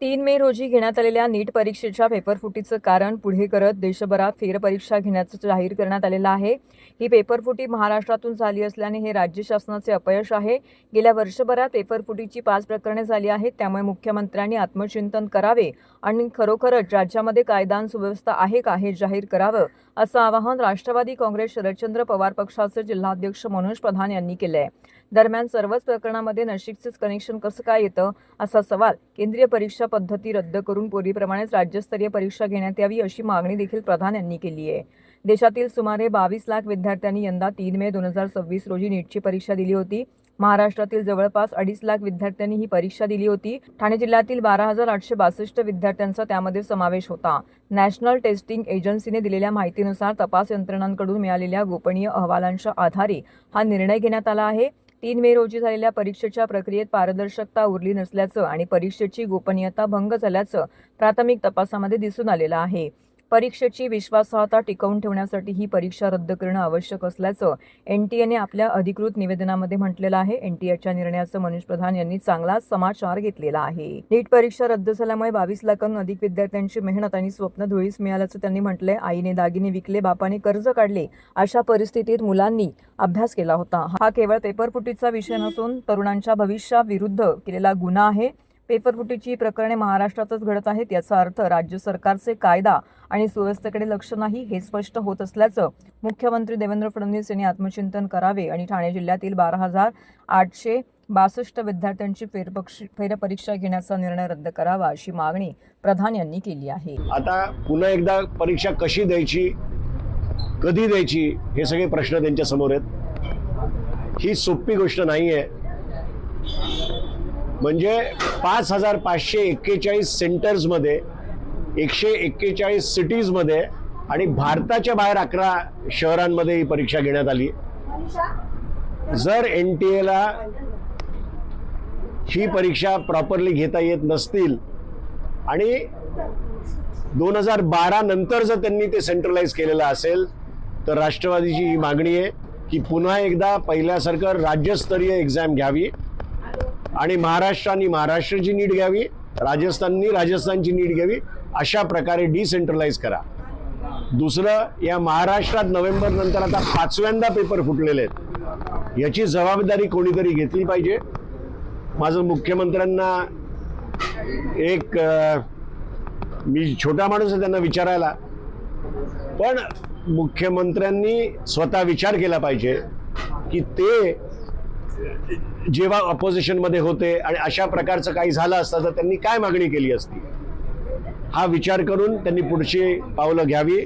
3 मे रोजी घेण्यात आलेल्या नीट परीक्षेच्या पेपरफुटीचं कारण पुढे करत देशभरात फेरपरीक्षा घेण्याचं जाहीर करण्यात आलेलं आहे। ही पेपरफुटी महाराष्ट्रातून झाली असल्याने हे राज्य शासनाचे अपयश आहे। गेल्या वर्षभरात पेपरफुटीची 5 प्रकरणे झाली आहेत। त्यामुळे मुख्यमंत्र्यांनी आत्मचिंतन करावे आणि खरोखरच राज्यामध्ये कायदा आणि सुव्यवस्था आहे का हे जाहीर करावं, असं आवाहन राष्ट्रवादी काँग्रेस शरदचंद्र पवार पक्षाचे जिल्हाध्यक्ष मनोज प्रधान यांनी केलं आहे। दरम्यान सर्वच प्रकरणामध्ये नाशिकचेच कनेक्शन कसं काय येतं, असा सवाल केंद्रीय परीक्षा पद्धती रद्द करून पूर्वीप्रमाणेच राज्यस्तरीय परीक्षा घेण्यात यावी, अशी मागणी देखील प्रधान यांनी केली आहे। देशातील सुमारे 22 लाख विद्यार्थ्यांनी यंदा 3 मे 2026 रोजी नीटची परीक्षा दिली होती। महाराष्ट्रातील जवळपास 2.5 लाख विद्यार्थ्यांनी ही परीक्षा दिली होती। ठाणे जिल्ह्यातील 12,862 विद्यार्थ्यांचा त्यामध्ये समावेश होता। नॅशनल टेस्टिंग एजन्सीने दिलेल्या माहितीनुसार तपास यंत्रणांकडून मिळालेल्या गोपनीय अहवालांच्या आधारे हा निर्णय घेण्यात आला आहे। 3 मे रोजी झालेल्या परीक्षेच्या प्रक्रियेत पारदर्शकता उरली नसल्याचं आणि परीक्षेची गोपनीयता भंग झाल्याचं प्राथमिक तपासामध्ये दिसून आलेलं आहे। परीक्षेची विश्वासार्हता टिकवून ठेवण्यासाठी ही परीक्षा रद्द करणं आवश्यक असल्याचं एनटीएने आपल्या अधिकृत निवेदनामध्ये म्हटलेलं आहे। एनटीएच्या निर्णयाचं मनोज प्रधान यांनी चांगलाच समाचार घेतलेला आहे। नीट परीक्षा रद्द झाल्यामुळे 22 लाखांहून अधिक विद्यार्थ्यांची मेहनत आणि स्वप्न धुळीस मिळाल्याचं त्यांनी म्हटलंय। आईने दागिने विकले, बापाने कर्ज काढले, अशा परिस्थितीत मुलांनी अभ्यास केला होता। हा केवळ पेपरफुटीचा विषय नसून तरुणांच्या भविष्याविरुद्ध केलेला गुन्हा आहे। पेपरफुटीची प्रकरणे महाराष्ट्रातच घडत आहेत, याचा अर्थ राज्य सरकारचे कायदा आणि सुव्यवस्थेकडे लक्ष नाही, हे स्पष्ट होत असल्याचं मुख्यमंत्री देवेंद्र फडणवीस यांनी आत्मचिंतन करावे आणि ठाणे जिल्ह्यातील 12,862 विद्यार्थ्यांची फेरपरीक्षा घेण्याचा निर्णय रद्द करावा, अशी मागणी प्रधान यांनी केली आहे। आता पुन्हा एकदा परीक्षा कशी द्यायची, कधी द्यायची, हे सगळे प्रश्न त्यांच्या समोर आहेत। ही सोपी गोष्ट नाहीये। म्हणजे 5,541 सेंटर्समध्ये 141 सिटीजमध्ये आणि भारताच्या बाहेर 11 शहरांमध्ये ही परीक्षा घेण्यात आली। जर एनटीएला ही परीक्षा प्रॉपरली घेता येत नसतील आणि 2012 नंतर जर त्यांनी ते सेंट्रलाइज केलेलं असेल, तर राष्ट्रवादीची ही मागणी आहे की पुन्हा एकदा पहिल्यासारखं राज्यस्तरीय एक्झाम घ्यावी आणि महाराष्ट्राने महाराष्ट्राची नीट घ्यावी, राजस्थाननी राजस्थानची नीट घ्यावी, अशा प्रकारे डिसेंट्रलाइज करा। दुसरं, या महाराष्ट्रात नोव्हेंबर नंतर आता 5व्यांदा पेपर फुटलेले आहेत, याची जबाबदारी कोणीतरी घेतली पाहिजे। माझं मुख्यमंत्र्यांना मी छोटा माणूस आहे त्यांना विचारायला, पण मुख्यमंत्र्यांनी स्वतः विचार केला पाहिजे की ते जेव्हा अपोजिशन मध्ये होते आणि अशा प्रकारचं काही झालं असतं तर त्यांनी काय मागणी केली असती, हा विचार करून त्यांनी पुढची पावलं घ्यावी।